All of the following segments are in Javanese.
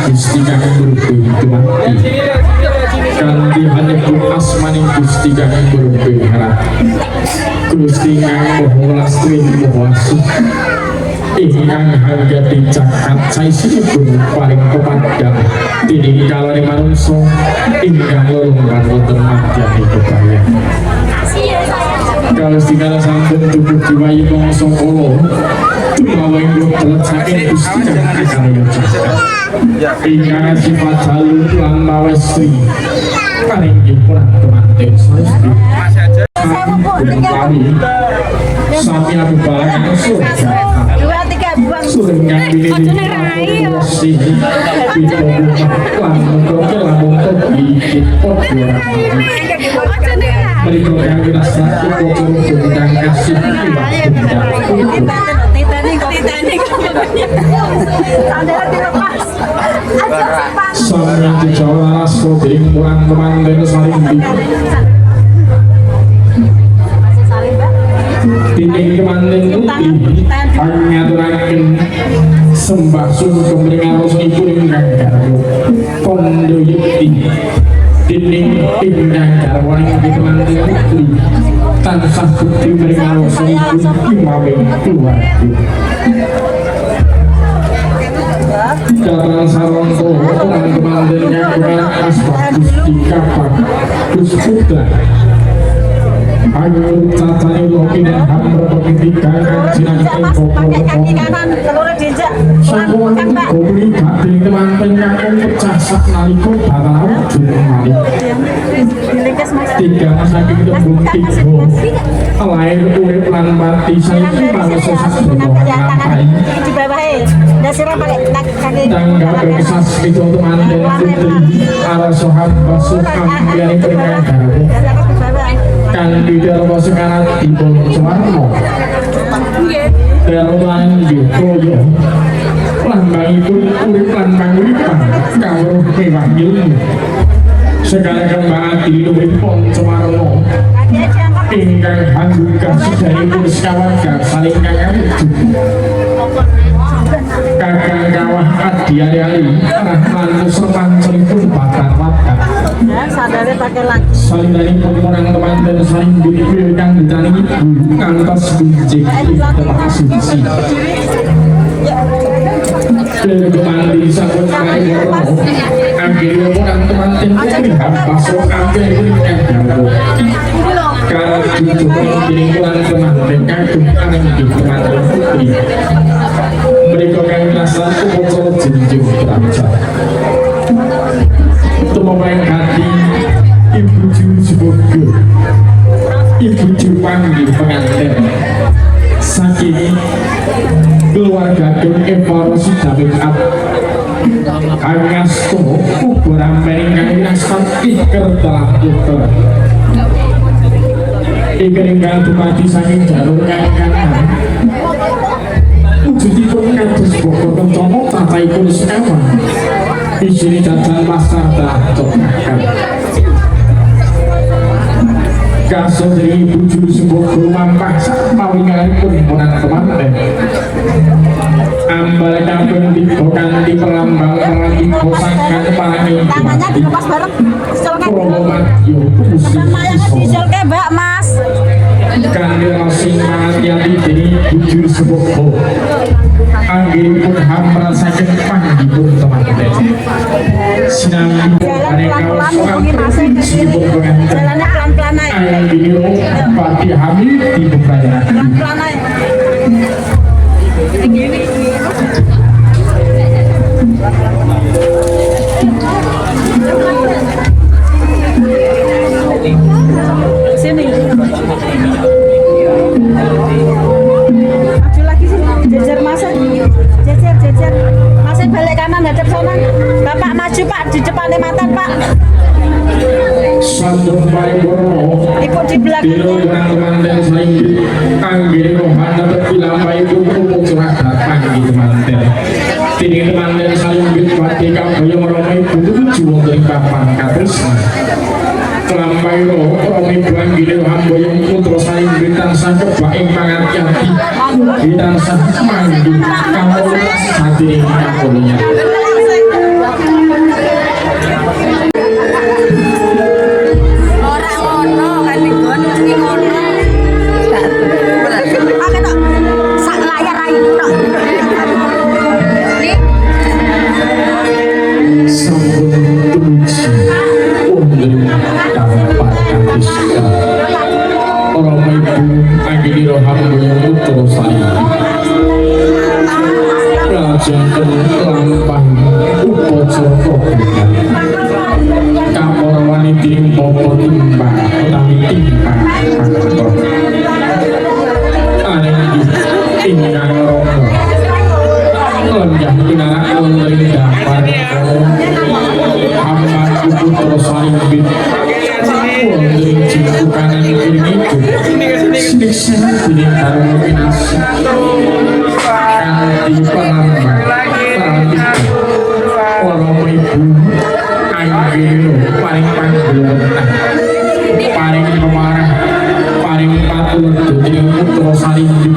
Gusti kang berkuwi kanthi hanepun asmaning Gusti kang berkuwi harap Gusti kang moho lastri moho asuh ingkang hargati cakat saisipun paring pepadang tining kalane manungsa ingkang lelungkan wonten madyaning bebayan kalau segala sampun cukup diwayu mongso kala tumawa ing telet saking Gusti kang karya cakat ingkang sifat halu lan mawesti paringgipun temanten saresti sami abu balang surga suring kang dini sih itu lan mengko lamun iki podora mereka yang dirasa pokok tentang kasih sampai dijawa raso dimuang teman-teman saling Dinding kemanten putih pangaturaken sembah sungkem ringaros ibu ingkang garwa kondo yekti dinding ingkang garwa ing kemanten putih tansah bukti ringaros ibu imaming keluarga Dalam sarongko teman-teman yang asbab Gusti Kapang Gusti ayo cacane loki dan hamra pendidikan jinanipun kaki kanan telur dijak sampun kubli batin teman-teman kakung pecah sak nalika barang jumali tiga saking tembung tiga lain urip lan mati saiki manungsa sadonya ngapain di bawahe dasire pakai kaki tangga kesas itu teman-teman putri arah sohab basuh ambiani peringatan kan di dalam sekarang timbul suwarno dalam lanjut koyo lambang itu urip lambang uripan kawruh mewah ilmu segala kembangan diluwih pon suwarno ingkang handhukan sejaripun sekawarga saling kang kakang kawah adiari-ari rahman muserman selipun bakar-bakar sadare pakai lagi salindani pemenang teman-teman saling dipilih kang ditani ngantos bunjik tepat suci kemanti sabun kali morono ambil orang teman-teman ini pasok ambil yang jauh kalau cucu pengkiringan teman-teman kagum aneh di teman-teman putri mereka kami rasa bocor jenjung terancam untuk memain hati ibu juru semoga ibu juru panggil pengantin saking keluarga dong evaluasi David Ab Angasto ukuran meringkang nasab iker telah puter iker ingkang dumadi saking jalur kanan wujudipun kados boko kencana cacahipun sekawan isine jajan pasar cokakan kaso dari ibu juru sebuah rumampah pawinganipun menang temanten ambal kampung tiba kanthi perlambang perlambing kosakan parangi namanya dilepas bareng promo madyo diesel ke mbak mas kanthi rosing manati dene ibu juru sebuah anggiripun hamra saking panggipun temanten sinambi aneka sipun pengantin jalannya pelan-pelan aja ayang diniro pati hamil di beberapa pelan-pelan aja sini maju lagi sini jejer masa jejer masih balik kanan hadap sana bapak maju pak di depannya matan pak sandung paripurna ikut di belakang dino teman-teman saiki anggere rohana terpilampai kumpul curhat panggi teman-teman dini teman-teman saling bitwati kabaya meromai butuh wonten papan katresna kelampai roh romi buang gini hamboyong putra saling bintang sang kebaing mangat-yati bintang sang manggi kamulas hati kapolnya timbang utawi timbang faktor aneng ingkang romo lenggah pinarak wonten dampar aman putra salimbit wonten jitu kanan kiri itu siksa dening karung pinasih kanthi perambang perambit para ibu anggelo paring panggulungan paring pemarah paring patuldo dening putra salimbit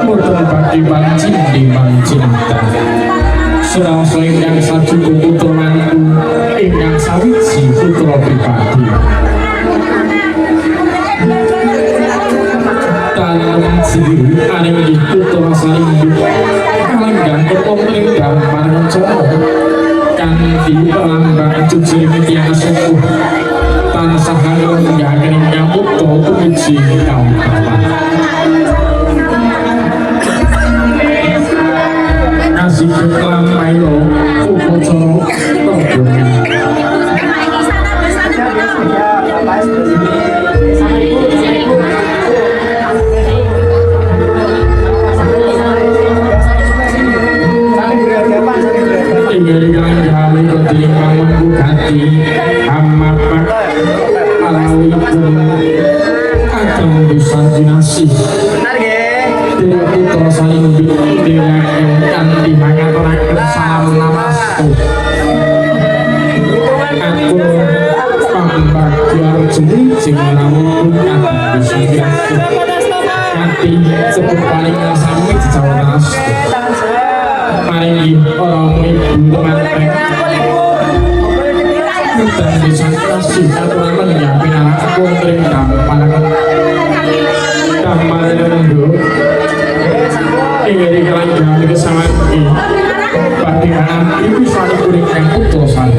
putra badhe cinta suraoso ingkang sajuga putra mantu ingkang sawiji putra pribadi tanam sendiri aning putra salimbit kalenggan ketopring dampar rencana kanthi pelambang jujur tiyang sepuh tansah nglenggahaken ingkang putra tumuju kaum kapan kasih kelampai lo upacara rombongan tinggal kali kontri mangun hati amapak alawi pun akan berusaha dinasih tidak putra salimbit dengan dimangaturaken salam namastu aku pambagyar jeng lamun akan bisa diatur hati sebut paling sami dicawanas paling orang ibu teman-teman dan bisa kasih aturan menyiapin anak aku sering dampar rendu ingin dikelanjang kesamaan ini bagi anak ibu selalu berikan putusan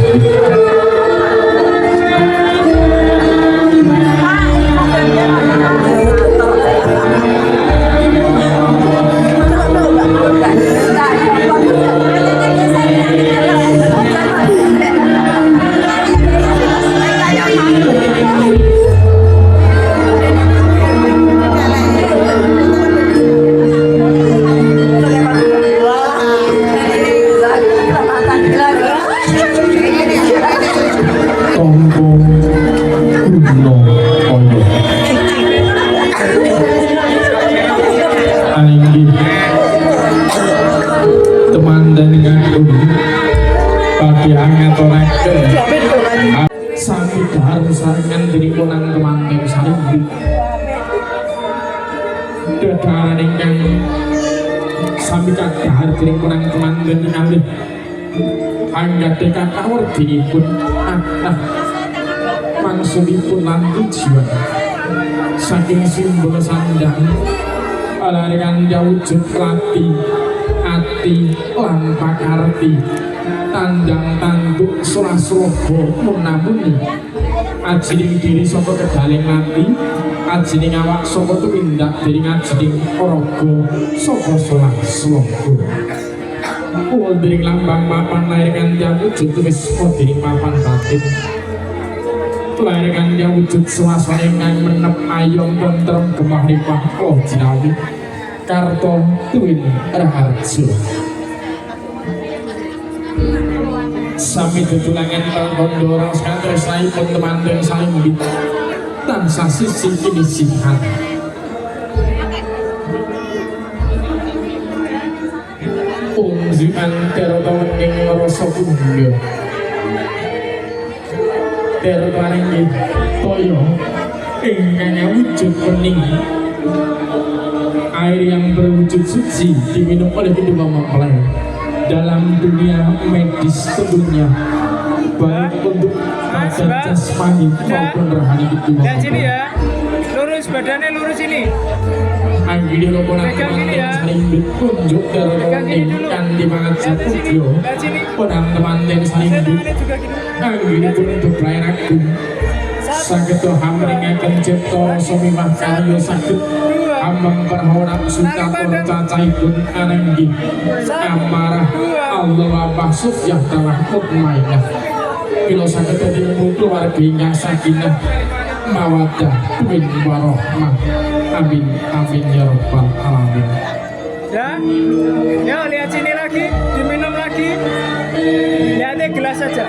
sami dahar saringan diri konang temanten salimbit dadaran ingkang sami kadhahar diri konang temanten alih anggate kathah werdinipun kathah mangsulipun lan tujuan saking simbol sandang alarikan wujud lati ati lan pakarti tandang tanduk surah-surah munamuni ajining diri saka kedaling ati ajining awak saka tumindak diri ajining paraga saka surah-surah wonten lambang papan lair kanthi wujud wis dening papan batin lair kanthi wujud swasana ingkang menep ayom tentrem gemah nipah jinawi karto tuwin raharjo sami tutulangan tangkondo orang sekadar saipun temanten salimbit tansah sisi kini sihat umzian terotawan ing rasa bunda terotawan ing toyo ingkang wujud bening air yang berwujud suci diminum oleh kedua mempelai dalam dunia medis tentunya baik untuk badan jasmani maupun rohani kedua mempelai. Sini ya, lurus badannya lurus ini. Anggini loponan teman-teman saling ditunjuk dari kan dimangat video penang teman-teman saling anggini pun untuk pelayan aku sakit Tuhan meringakan cipta somimah karyo sakit ambang perhorap suka cacai pun anenggi amarah Allah wabah sukyah telah mutmainah Bila saged dadi keluarga ingkang sakinah mawaddah tuwin warahmah. Amin amin ya rabbal alamin. Ya, ya lihat sini lagi, diminum lagi. Lihatnya gelas saja.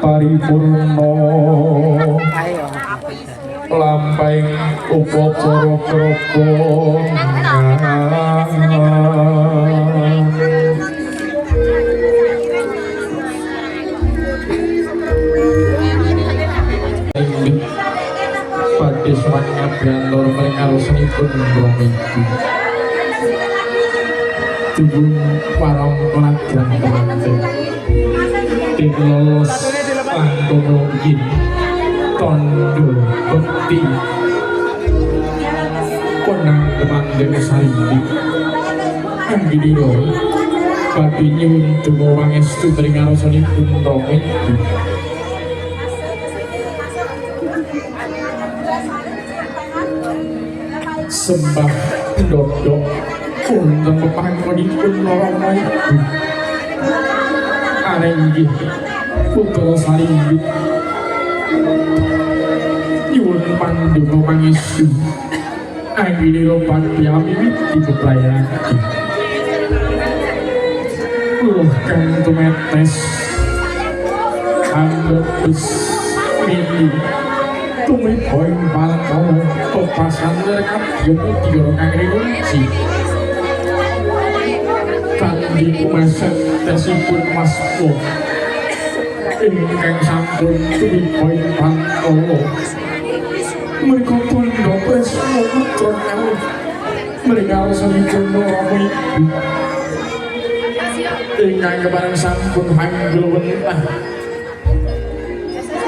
Paripurna lampahing upacara Padis mangabrandor mengarusanipun Brahmiti Tubung parang pelajaran temanten Tinglos langkono yin Tondo bekti Konang temanten sarindi Anggidiro Babi nyun dungo wangestu mengarusanipun Brahmiti sembah dodok untuk pepangkonipun Rama Ibu arenggih putra saringgih nyuwun pandonga pangestu anggilira badhe miwiti bebrayake kula kang tumetes ambes mili tumipoing balkono pepasan rekap yono tiga kang rinci kandi kumaset tesipun maspo ingkang sampun tumipoing balkono mereka pun dopres putra kami mereka senipun Rama Ibu ingkang kebarang sampun hanggul wentah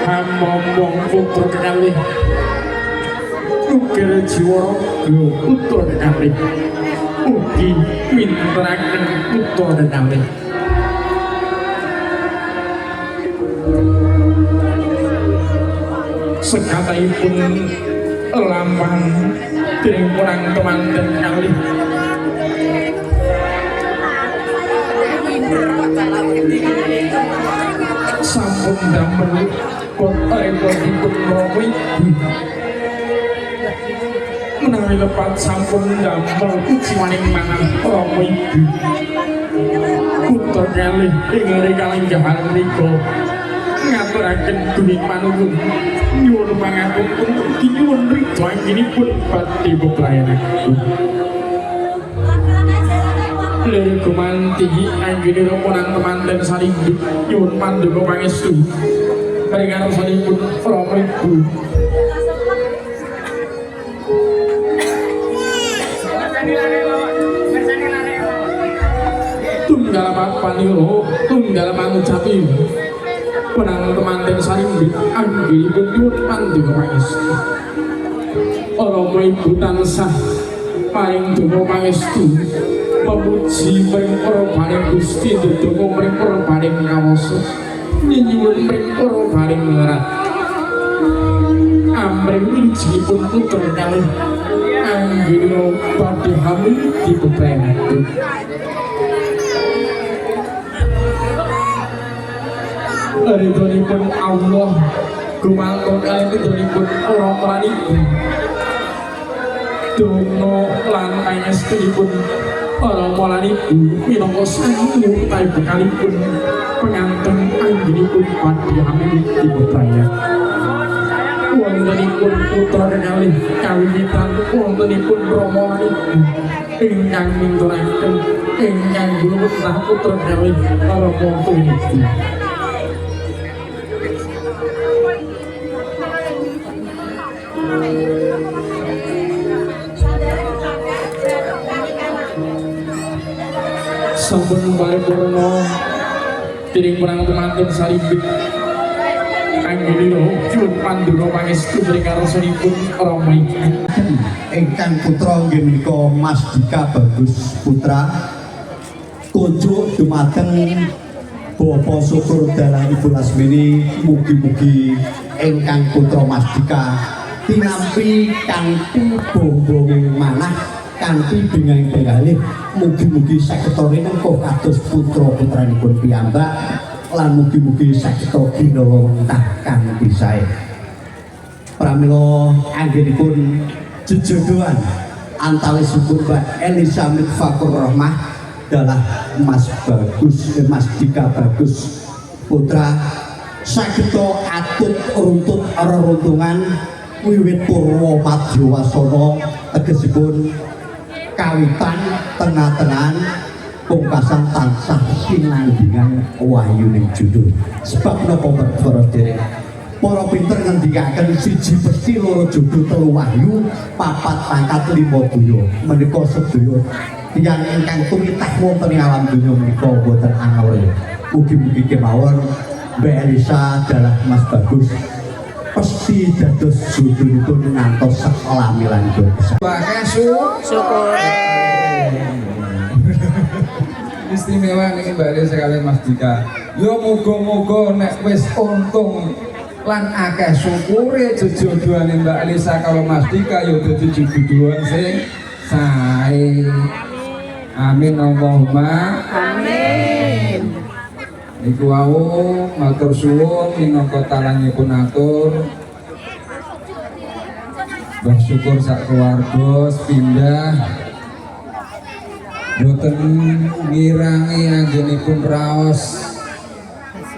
Hamomong putra kekalih Ukir jiwa putra kekalih Ugi minteraken putra kekalih Sekataipun lampang Dening kurang temanten kalih Sampun damel repotipun Rama Ibu menawi lepat sampun damel kuciwaning manah Rama Ibu putra kalih ing kalenggahan menika ngaturaken duning panuwun nyuwun pangapunten ugi nyuwun ridho anggenipun badhe bebrayanaken Lere gumanti anggenira punang temanten saringgih nyuwun pandonga pangestu Paringan rasanipun Rama Ibu tunggal papaniro tunggal mangucapi punang temanten saringgih anggenipun nyuwun pandonga pangestu Rama Ibu tansah paring donga pangestu memuji mring parabaning Gusti ndedonga mring parabaning kawasa nyuwun mring parabaning ngrat amring wijinipun putra kalih anggena badhe hamil dibebrayanaken ridhonipun Allah gumantung kalih ridhonipun Rama Ibu donga lan pangestunipun Rama Ibu minangka sangu utawi bekalipun penganten anggenipun badhe hamil dibebrayanaken wontenipun putra kekalih kawiwitan wontenipun Rama Ibu ingkang minturaken ingkang gulungan putra kekalih Rama Ibu sampun paripurna tiring perang temanten saribit anggilira jun pandura pangestu mrikarsanipun Rama ingkang putra nggih menika Mas Dika Bagus Putra kunjuk dumateng Bapa Syukur dalang Ibu Lasmini, mugi-mugi ingkang putra Mas Dika tinampi kanthi bombonge manah kanthi dengan bengalih mugi-mugi saketa rinengko kados putra-putranipun piyambak lan mugi-mugi saketa ginawa wentah kanthi sae. Pramila anggenipun jejodohan antawisipun Mbak Elizabeth Fakur Rahmah adalah Mas Dika Bagus Putra sageta atut runtut reruntungan wiwit purwa madyawasono tegesipun kawitan tengah-tengahan pungkasan tansah sinandingan wahyuning judul sebab napa para derek para pinter ngendikaken siji besi loro judul telu wahyu papat pangkat lima daya menika sedaya tiyang ingkang tumitah wonten ing alam donya menika boten angel mugi-mugi kemawon Mbak Elisa adalah Mas Bagus pasti dados judulipun ngantos saklamilanipun Syukur. Istimewa nih Mbak Elisa sekalian Mas Dika. Yo muga-muga nek wis untung lan akeh syukure jejodohane Mbak Elisa kalau Mas Dika yo dadi jejodohan sing sae. Amin Allahumma Amin. niku wau matur suwun minangka talangipun atur Mbah Syukur sak keluarga pindah boten ngirangi anggenipun raos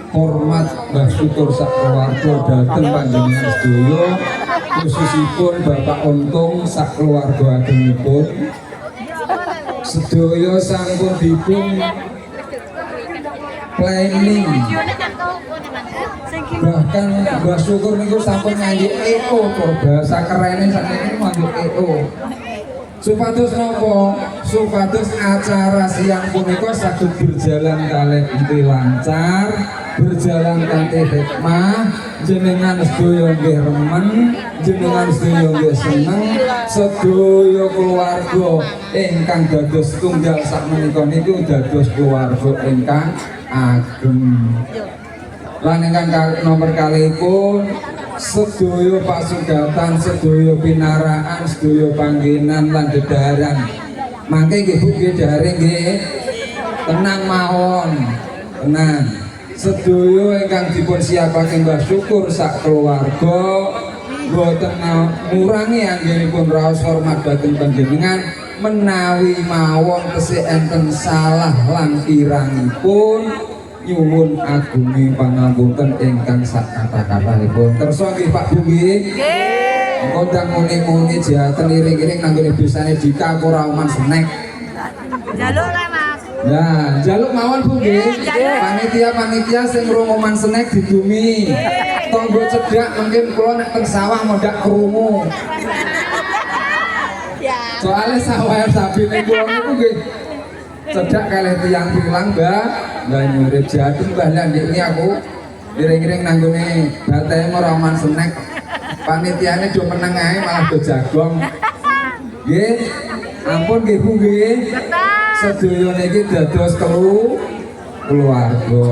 hormat Mbah Syukur sak keluarga dhateng panjenengan sedaya khususipun Bapak Untung sak keluarga agengipun sedaya sampun dipun planning bahkan Mbah Syukur niku sampun ngangge EO kok bahasa kerene sakniki ngangge EO supados napa supados acara siang punika saged berjalan kalih lancar berjalan kanthi hikmah jenengan sedaya nggih remen jenengan sedaya nggih seneng sedaya keluarga ingkang dados tunggal sakmenika niku dados keluarga ingkang ageng lan ingkang nomor kalihipun sedaya pasugatan sedaya pinaraan sedaya panggenan lan dedaharan mangke nggih Bu nggih daring nggih tenang mawon tenang sedaya ingkang dipun siapake Mbah Syukur sak keluarga boten ngurangi anggenipun raos hormat dhateng panjenengan menawi mawon tesih enten salah lan kirangipun nyuwun agunging pangapunten ingkang sak kata-katanipun kersa nggih Pak Bu nggih kondang muni-muni jaten iring-iring nanggone bisane Dika ora oman snack Jaluk lah Mas. ya jaluk mawon Bu nggih panitia sing ngoman snack didumi tonggo cedhak mungkin kula nek teng sawah mondhak krungu soalnya sawah sabine kula niku nggih cedhak kalih tiyang pilang Mbah nyurip jagung Mbah lan iki aku iring-iring nanggone bathe ora oman snack panitiane do meneng ae malah do jagong nggih ampun nggih Bu nggih sedaya niki dados keluarga